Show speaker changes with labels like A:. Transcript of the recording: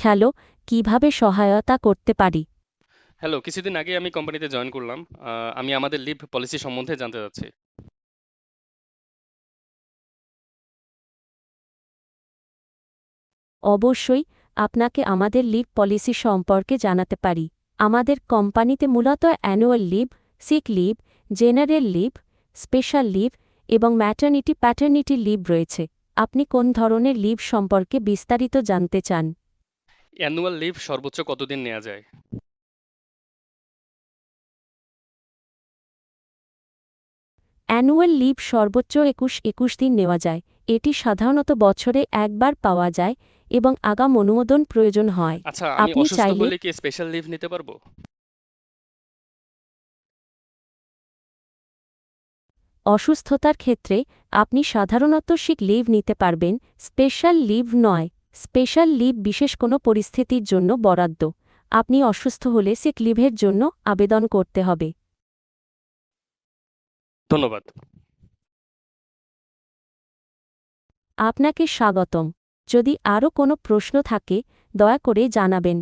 A: Hello, কিভাবে সহায়তা করতে পারি?
B: হ্যালো, কিছুদিন আগে আমি কোম্পানিতে জয়েন করলাম। আমি আমাদের লিভ পলিসি সম্বন্ধে জানতে চাচ্ছি।
A: অবশ্যই, আপনাকে আমাদের লিভ পলিসি সম্পর্কে জানাতে পারি। আমাদের কোম্পানিতে মূলত annual leave, sick leave, general leave, special leave এবং প্যাটার্নিটি লিভ রয়েছে। আপনি কোন ধরনের লিভ সম্পর্কে বিস্তারিত জানতে চান?
B: অ্যানুয়াল লিভ সর্বোচ্চ কতদিন নেওয়া যায়?
A: অ্যানুয়াল লিভ সর্বোচ্চ ২১ দিন নেওয়া যায়। এটি সাধারণত বছরে একবার পাওয়া যায় এবং আগাম অনুমোদন প্রয়োজন হয়।
B: আচ্ছা, আমি
A: আপনি
B: অসুস্থ
A: চাইলে
B: হলে কি স্পেশাল লিভ নিতে পারবো?
A: অসুস্থতার ক্ষেত্রে আপনি সাধারণত সিক লিভ নিতে পারবেন, স্পেশাল লিভ নয়। স্পেশাল লিভ বিশেষ কোনো পরিস্থিতির জন্য বরাদ্দ। আপনি অসুস্থ হলে সিক লিভের জন্য আবেদন করতে হবে।
B: ধন্যবাদ।
A: আপনাকে স্বাগতম। যদি আরও কোনো প্রশ্ন থাকে, দয়া করে জানাবেন।